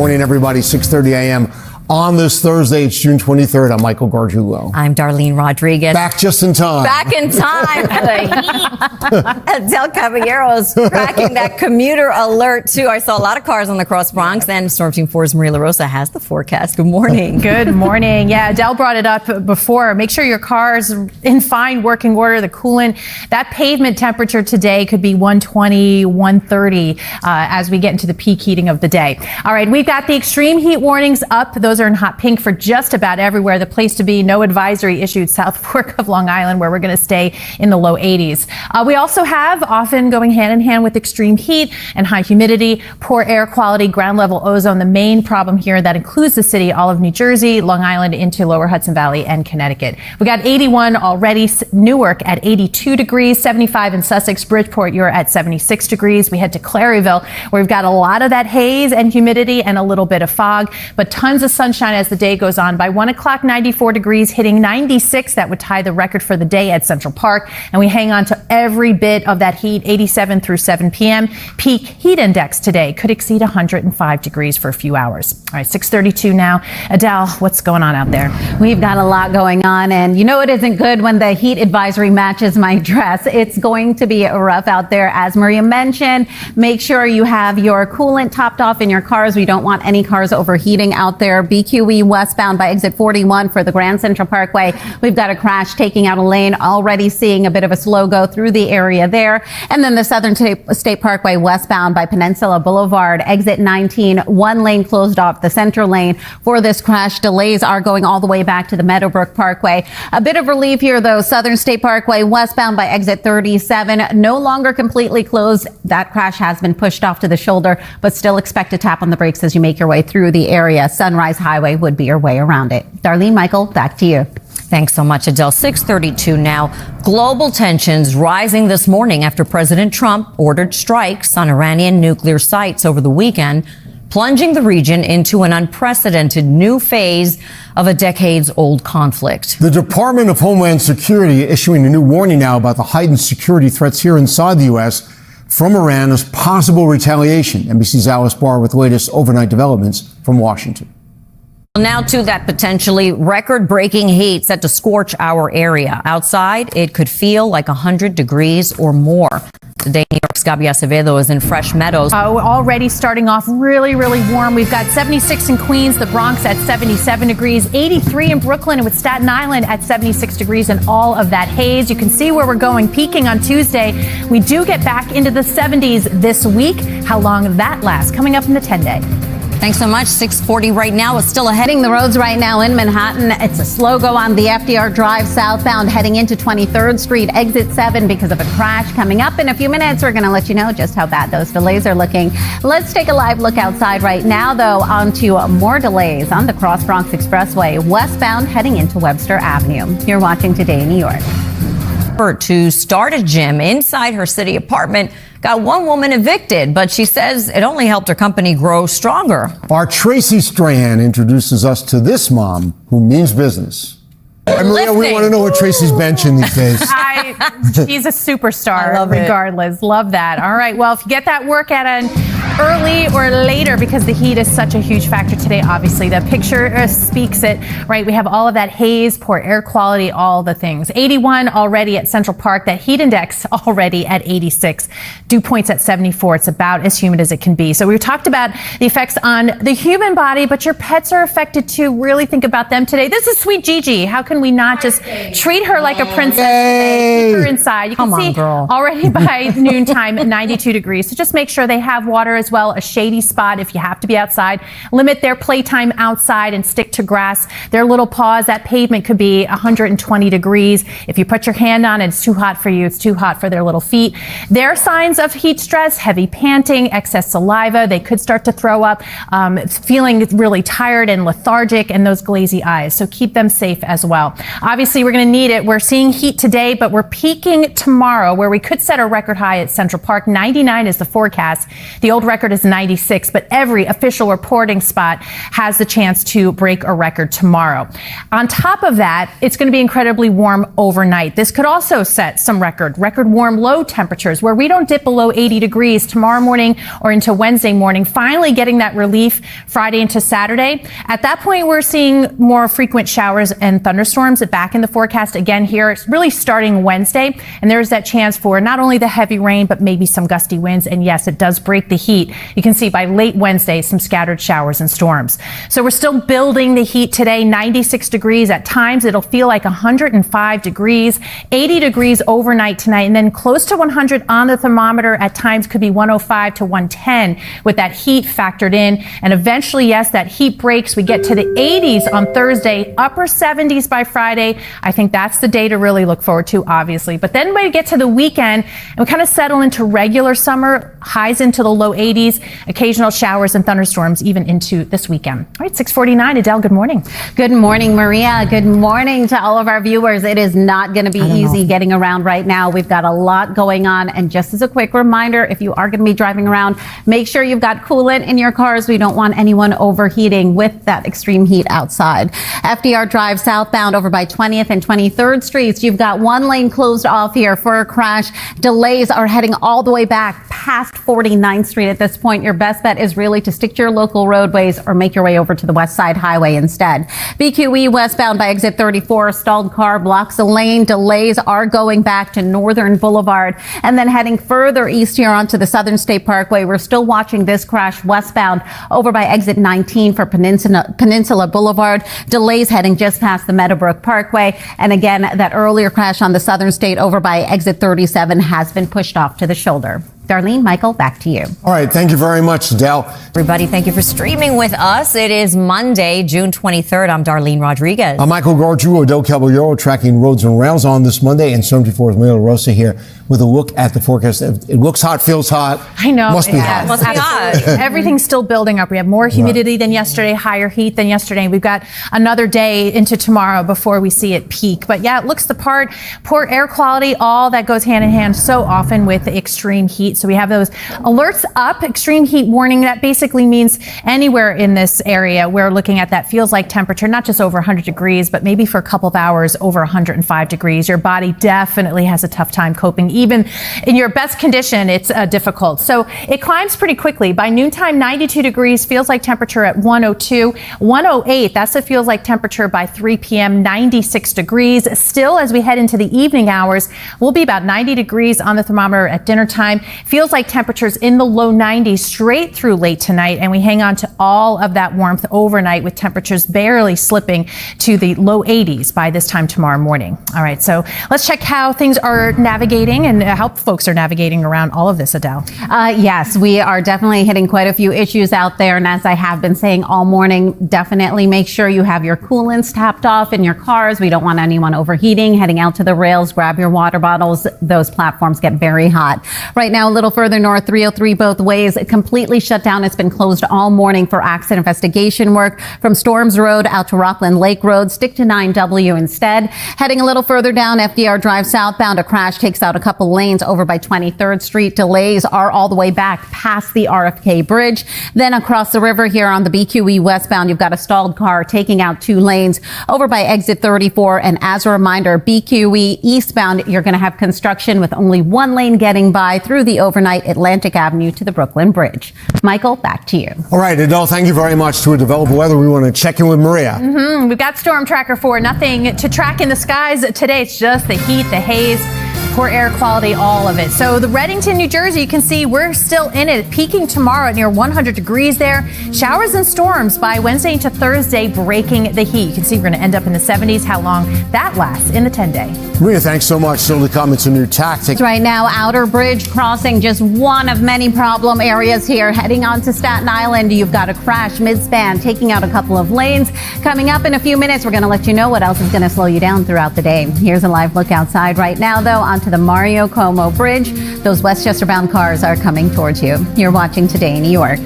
Morning, everybody. 6:30 a.m. on this Thursday. It's June 23rd. I'm Michael Gargiulo. I'm Darlene Rodriguez. Back just in time. Back in time. Adelle Caballero is tracking that commuter alert, too. I saw a lot of cars on the Cross Bronx. And Storm Team 4's Maria LaRosa has the forecast. Good morning. Good morning. Yeah, Adele brought it up before. Make sure your car's in fine working order. The coolant, that pavement temperature today could be 120, 130 as we get into the peak heating of the day. All right, we've got the extreme heat warnings up. Those are in hot pink for just about everywhere. The place to be, no advisory issued south fork of Long Island, where we're going to stay in the low 80s. We also have, often going hand in hand with extreme heat and high humidity, poor air quality, ground level ozone. The main problem here that includes the city, all of New Jersey, Long Island into lower Hudson Valley and Connecticut. We got 81 already, Newark at 82 degrees, 75 in Sussex, Bridgeport, you're at 76 degrees. We head to Claryville, where we've got a lot of that haze and humidity and a little bit of fog, but tons of sunshine as the day goes on. By 1 o'clock, 94 degrees, hitting 96. That would tie the record for the day at Central Park. And we hang on to every bit of that heat, 87 through 7 p.m. Peak heat index today could exceed 105 degrees for a few hours. All right, 6:32 now. Adele, what's going on out there? We've got a lot going on, and you know it isn't good when the heat advisory matches my dress. It's going to be rough out there. As Maria mentioned, make sure you have your coolant topped off in your cars. We don't want any cars overheating out there. BQE westbound by exit 41 for the Grand Central Parkway. We've got a crash taking out a lane, already seeing a bit of a slow go through the area there. And then the Southern State Parkway westbound by Peninsula Boulevard, exit 19, one lane closed off, the center lane for this crash. Delays are going all the way back to the Meadowbrook Parkway. A bit of relief here, though. Southern State Parkway westbound by exit 37, no longer completely closed. That crash has been pushed off to the shoulder, but still expect to tap on the brakes as you make your way through the area. Sunrise Highway would be your way around it. Darlene, Michael, back to you. Thanks so much, Adele. 6:32 now. Global tensions rising this morning after President Trump ordered strikes on Iranian nuclear sites over the weekend, plunging the region into an unprecedented new phase of a decades-old conflict. The Department of Homeland Security issuing a new warning now about the heightened security threats here inside the U.S. from Iran as possible retaliation. NBC's Alice Barr with the latest overnight developments from Washington. Now to that potentially record-breaking heat set to scorch our area. Outside, it could feel like 100 degrees or more. Today, New York's Gabi Acevedo is in Fresh Meadows. We're already starting off really, really warm. We've got 76 in Queens, the Bronx at 77 degrees, 83 in Brooklyn, and with Staten Island at 76 degrees and all of that haze. You can see where we're going, peaking on Tuesday. We do get back into the 70s this week. How long that lasts, coming up in the 10-day. Thanks so much. 6:40 right now. It's still ahead. Hitting the roads right now in Manhattan. It's a slow go on the FDR Drive southbound heading into 23rd Street, exit 7 because of a crash. Coming up in a few minutes, we're going to let you know just how bad those delays are looking. Let's take a live look outside right now, though, onto more delays on the Cross Bronx Expressway, westbound heading into Webster Avenue. You're watching Today in New York. To start a gym inside her city apartment got one woman evicted, but she says it only helped her company grow stronger. Our Tracy Strahan introduces us to this mom who means business. And Maria, we want to know what Tracy's benching these days. She's a superstar, regardless. Love that. All right. Well, if you get that workout in early or later, because the heat is such a huge factor today, obviously. The picture speaks it, right? We have all of that haze, poor air quality, all the things. 81 already at Central Park. That heat index already at 86. Dew points at 74. It's about as humid as it can be. So we talked about the effects on the human body, but your pets are affected too. Really think about them today. This is sweet Gigi. How can we not just treat her like a princess today? Keep her inside. You can see already by noontime at 92 degrees. So just make sure they have water as well, a shady spot if you have to be outside. Limit their playtime outside and stick to grass. Their little paws, that pavement could be 120 degrees. If you put your hand on it, it's too hot for you. It's too hot for their little feet. Their signs of heat stress, heavy panting, excess saliva. They could start to throw up, feeling really tired and lethargic, and those glazy eyes. So keep them safe as well. Obviously, we're going to need it. We're seeing heat today, but we're peaking tomorrow, where we could set a record high at Central Park. 99 is the forecast. The old record record is 96, but every official reporting spot has the chance to break a record tomorrow. On top of that, it's going to be incredibly warm overnight. This could also set some record warm low temperatures where we don't dip below 80 degrees tomorrow morning or into Wednesday morning, finally getting that relief Friday into Saturday. At that point, we're seeing more frequent showers and thunderstorms back in the forecast again here. It's really starting Wednesday, and there's that chance for not only the heavy rain, but maybe some gusty winds. And yes, it does break the heat. You can see by late Wednesday, some scattered showers and storms. So we're still building the heat today, 96 degrees. At times, it'll feel like 105 degrees, 80 degrees overnight tonight, and then close to 100 on the thermometer. At times could be 105 to 110 with that heat factored in. And eventually, yes, that heat breaks. We get to the 80s on Thursday, upper 70s by Friday. I think that's the day to really look forward to, obviously. But then we get to the weekend and we kind of settle into regular summer, highs into the low 80s, occasional showers and thunderstorms even into this weekend. All right, 6:49. Adele, good morning. Good morning, Maria. Good morning to all of our viewers. It is not going to be easy getting around right now. We've got a lot going on. And just as a quick reminder, if you are going to be driving around, make sure you've got coolant in your cars. We don't want anyone overheating with that extreme heat outside. FDR Drive southbound over by 20th and 23rd Streets. You've got one lane closed off here for a crash. Delays are heading all the way back past 49th Street at this point. Your best bet is really to stick to your local roadways or make your way over to the West Side Highway instead. BQE westbound by exit 34, a stalled car blocks a lane. Delays are going back to Northern Boulevard. And then heading further east here onto the Southern State Parkway, we're still watching this crash westbound over by exit 19 for Peninsula Boulevard. Delays heading just past the Meadowbrook Parkway. And again, that earlier crash on the Southern State over by exit 37 has been pushed off to the shoulder. Darlene, Michael, back to you. All right. Thank you very much, Adele. Everybody, thank you for streaming with us. It is Monday, June 23rd. I'm Darlene Rodriguez. I'm Michael Gargiulo, Adelle Caballero, tracking roads and rails on this Monday, and 74's Maria LaRosa here with a look at the forecast. It looks hot, feels hot. I know. Must be hot. Must be hot. Everything's still building up. We have more humidity than yesterday, higher heat than yesterday. We've got another day into tomorrow before we see it peak. But yeah, it looks the part. Poor air quality, all that goes hand in hand so often with extreme heat. So we have those alerts up, extreme heat warning. That basically means anywhere in this area we're looking at that feels like temperature, not just over 100 degrees, but maybe for a couple of hours over 105 degrees. Your body definitely has a tough time coping. Even in your best condition, it's difficult. So it climbs pretty quickly. By noontime, 92 degrees, feels like temperature at 102, 108. That's the feels like temperature by 3 p.m., 96 degrees. Still, as we head into the evening hours, we'll be about 90 degrees on the thermometer at dinner time. Feels like temperatures in the low 90s straight through late tonight. And we hang on to all of that warmth overnight with temperatures barely slipping to the low 80s by this time tomorrow morning. All right, so let's check how things are navigating and how folks are navigating around all of this, Adele. Yes, we are definitely hitting quite a few issues out there. And as I have been saying all morning, definitely make sure you have your coolants tapped off in your cars. We don't want anyone overheating. Heading out to the rails, grab your water bottles. Those platforms get very hot. Right now, a little further north, 303 both ways, completely shut down. It's been closed all morning for accident investigation work from Storms Road out to Rockland Lake Road. Stick to 9W instead. Heading a little further down, FDR Drive southbound, a crash takes out a couple lanes over by 23rd Street. Delays are all the way back past the RFK Bridge. Then across the river here on the BQE westbound, you've got a stalled car taking out 2 lanes over by exit 34. And as a reminder, BQE eastbound, you're going to have construction with only 1 lane getting by through the overnight Atlantic Avenue to the Brooklyn Bridge. Michael, back to you. All right, Adele, thank you very much. To develop weather, we want to check in with Maria. We've got Storm Tracker 4. Nothing to track in the skies today. It's just the heat, the haze, poor air quality, all of it. So the Reddington, New Jersey, you can see we're still in it, peaking tomorrow at near 100 degrees there. Showers and storms by Wednesday into Thursday, breaking the heat. You can see we're going to end up in the 70s. How long that lasts in the 10-day. Maria, thanks so much. Still to come, it's a new tactic. Right now, Outer Bridge crossing, just one of many problem areas here. Heading on to Staten Island, you've got a crash mid-span, taking out a couple of lanes. Coming up in a few minutes, we're going to let you know what else is going to slow you down throughout the day. Here's a live look outside right now, though, onto the Mario Cuomo Bridge. Those Westchester-bound cars are coming towards you. You're watching Today in New York.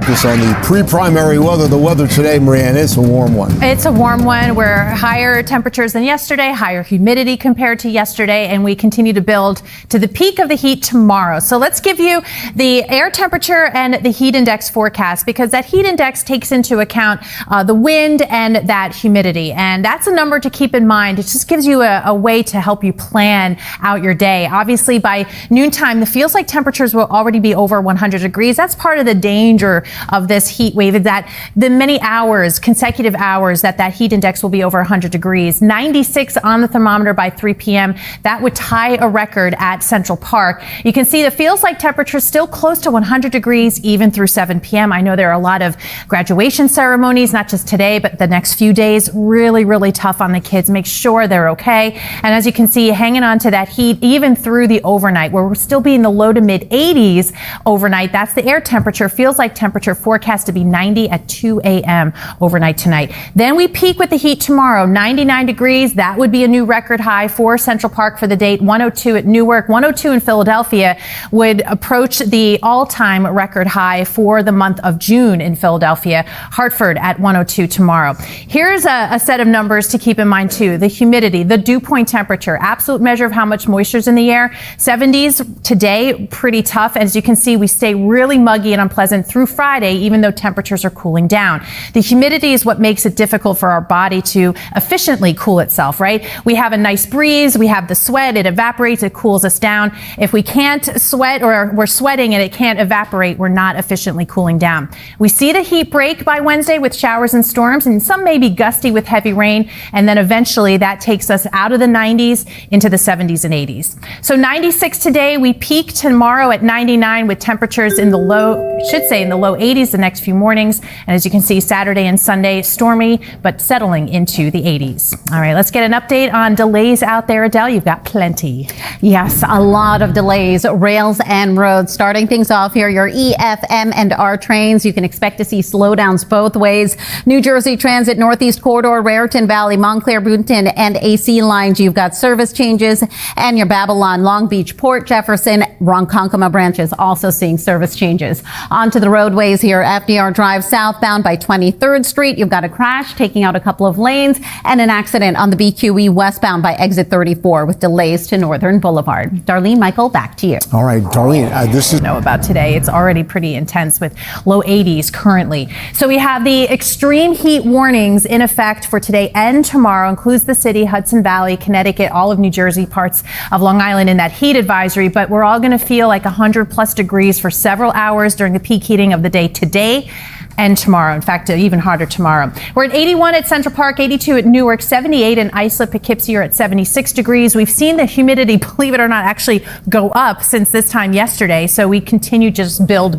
Focus on the pre-primary weather. The weather today, Marianne, it's a warm one. It's a warm one. We're higher temperatures than yesterday, higher humidity compared to yesterday, and we continue to build to the peak of the heat tomorrow. So let's give you the air temperature and the heat index forecast, because that heat index takes into account the wind and that humidity. And that's a number to keep in mind. It just gives you a way to help you plan out your day. Obviously, by noontime, the feels like temperatures will already be over 100 degrees. That's part of the danger of this heat wave, is that the many hours, consecutive hours, that heat index will be over 100 degrees. 96 on the thermometer by 3 p.m. That would tie a record at Central Park. You can see the feels like temperature still close to 100 degrees even through 7 p.m. I know there are a lot of graduation ceremonies, not just today, but the next few days. Really, really tough on the kids. Make sure they're okay. And as you can see, hanging on to that heat even through the overnight, where we're still be in the low to mid 80s overnight. That's the air temperature. Feels like temperature forecast to be 90 at 2 a.m. overnight tonight. Then we peak with the heat tomorrow, 99 degrees. That would be a new record high for Central Park for the date. 102 at Newark, 102 in Philadelphia would approach the all-time record high for the month of June in Philadelphia. Hartford at 102 tomorrow. Here's a set of numbers to keep in mind too. The humidity, the dew point temperature, absolute measure of how much moisture is in the air. 70s today, pretty tough. As you can see, we stay really muggy and unpleasant through Friday, even though temperatures are cooling down. The humidity is what makes it difficult for our body to efficiently cool itself, right? We have a nice breeze, we have the sweat, it evaporates, it cools us down. If we can't sweat, or we're sweating and it can't evaporate, we're not efficiently cooling down. We see the heat break by Wednesday with showers and storms, and some may be gusty with heavy rain, and then eventually that takes us out of the 90s into the 70s and 80s. So 96 today, we peak tomorrow at 99 with temperatures in the low 80s the next few mornings. And as you can see, Saturday and Sunday, stormy, but settling into the 80s. All right, let's get an update on delays out there. Adele, you've got plenty. Yes, a lot of delays, rails and roads. Starting things off here, your E, F, M, and R trains. You can expect to see slowdowns both ways. New Jersey Transit Northeast Corridor, Raritan Valley, Montclair, Boonton, and AC lines. You've got service changes, and your Babylon, Long Beach, Port Jefferson, Ronkonkoma branches also seeing service changes. Onto the roadways here, FDR Drive southbound by 23rd Street. You've got a crash taking out a couple of lanes, and an accident on the BQE westbound by exit 34 with delays to Northern Boulevard. Darlene, Michael, back to you. All right, Darlene, this is Know about today. It's already pretty intense with low 80s currently. So we have the extreme heat warnings in effect for today and tomorrow. Includes the city, Hudson Valley, Connecticut, all of New Jersey, parts of Long Island in that heat advisory. But we're all going to feel like 100 plus degrees for several hours during the peak heating of the day today and tomorrow. In fact, even harder tomorrow. We're at 81 at Central Park, 82 at Newark, 78 in Islip, Poughkeepsie are at 76 degrees. We've seen the humidity, believe it or not, actually go up since this time yesterday. So we continue to just build.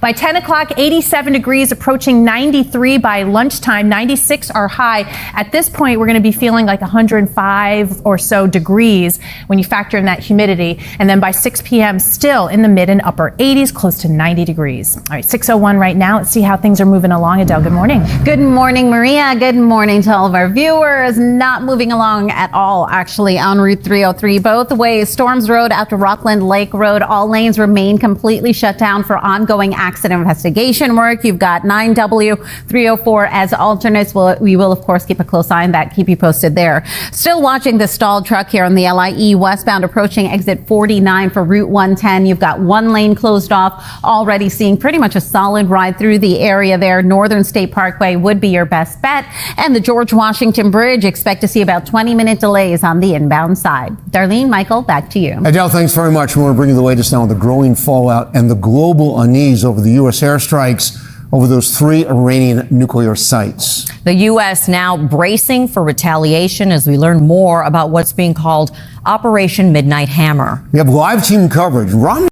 By 10 o'clock, 87 degrees, approaching 93 by lunchtime. 96 are high. At this point, we're going to be feeling like 105 or so degrees when you factor in that humidity. And then by 6 p.m., still in the mid and upper 80s, close to 90 degrees. All right, 6:01 right now. Let's see how things are moving along. Adele, good morning. Good morning, Maria. Good morning to all of our viewers. Not moving along at all, actually, on Route 303. Both ways, Storms Road out to Rockland Lake Road. All lanes remain completely shut down for ongoing accident investigation work. You've got 9W 304 as alternates. We will, of course, keep a close eye on that. Keep you posted there. Still watching the stalled truck here on the LIE westbound approaching exit 49 for Route 110. You've got one lane closed off. Already seeing pretty much a solid ride through the area there. Northern State Parkway would be your best bet. And the George Washington Bridge, expect to see about 20-minute delays on the inbound side. Darlene, Michael, back to you. Adele, thanks very much. We want to bring you the latest now on the growing fallout and the global unease over the U.S. airstrikes over those 3 Iranian nuclear sites. The U.S. now bracing for retaliation as we learn more about what's being called Operation Midnight Hammer. We have live team coverage.